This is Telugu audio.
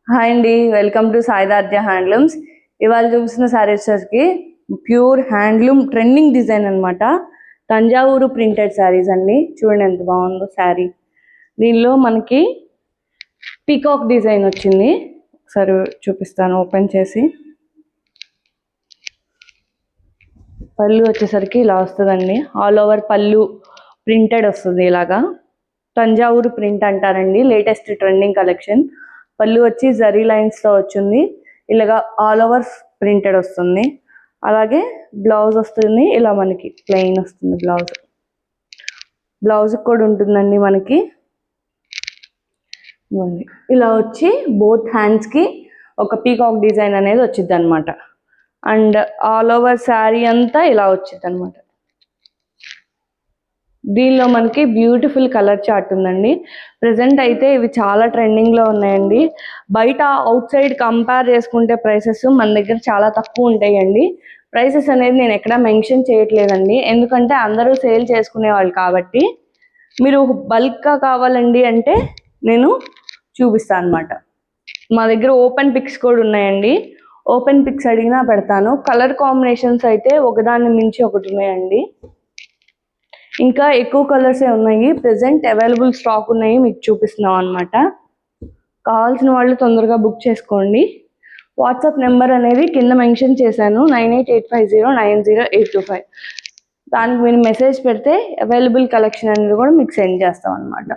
హాయ్ అండి, వెల్కమ్ టు సాయిదార్య హ్యాండ్లూమ్స్. ఇవాళ చూపిస్తున్న శారీస్కి ప్యూర్ హ్యాండ్లూమ్ ట్రెండింగ్ డిజైన్ అనమాట. తంజావూరు ప్రింటెడ్ శారీస్ అండి. చూడండి ఎంత బాగుందో శారీ. దీనిలో మనకి పీకాక్ డిజైన్ వచ్చింది. ఒకసారి చూపిస్తాను ఓపెన్ చేసి. పళ్ళు వచ్చేసరికి ఇలా వస్తుందండి. ఆల్ ఓవర్ పళ్ళు ప్రింటెడ్ వస్తుంది. ఇలాగా తంజావూరు ప్రింట్ అంటారండి. Latest trending collection. పళ్ళు వచ్చి జరీ లైన్స్తో వచ్చింది. ఇలాగా ఆల్ ఓవర్ ప్రింటెడ్ వస్తుంది. అలాగే బ్లౌజ్ వస్తుంది. ఇలా మనకి ప్లెయిన్ వస్తుంది. బ్లౌజ్ కూడా ఉంటుందండి మనకి. ఇలా వచ్చి బోత్ హ్యాండ్స్కి ఒక పీకాక్ డిజైన్ అనేది వచ్చింది అనమాట. అండ్ ఆల్ ఓవర్ శారీ అంతా ఇలా వచ్చింది అనమాట. దీనిలో మనకి బ్యూటిఫుల్ కలర్ చార్ట్ ఉందండి. ప్రజెంట్ అయితే ఇవి చాలా ట్రెండింగ్లో ఉన్నాయండి. బయట అవుట్ సైడ్ కంపేర్ చేసుకుంటే ప్రైసెస్ మన దగ్గర చాలా తక్కువ ఉంటాయండి. ప్రైసెస్ అనేది నేను ఎక్కడ మెన్షన్ చేయట్లేదండి, ఎందుకంటే అందరూ సేల్ చేసుకునే వాళ్ళు కాబట్టి. మీరు బల్క్గా కావాలండి అంటే నేను చూపిస్తాను అనమాట. మా దగ్గర ఓపెన్ పిక్స్ కూడా ఉన్నాయండి. ఓపెన్ పిక్స్ అడిగినా పెడతాను. కలర్ కాంబినేషన్స్ అయితే ఒకదాన్ని మించి ఒకటి ఉన్నాయండి. ఇంకా ఎక్కువ కలర్సే ఉన్నాయి. ప్రెసెంట్ అవైలబుల్ స్టాక్ ఉన్నాయి, మీకు చూపిస్తున్నాం అనమాట. కావాల్సిన వాళ్ళు తొందరగా బుక్ చేసుకోండి. వాట్సాప్ నెంబర్ అనేది కింద మెన్షన్ చేశాను, 9885090825. దానికి మీరు మెసేజ్ పెడితే అవైలబుల్ కలెక్షన్ అనేది కూడా మీకు సెండ్ చేస్తాం అనమాట.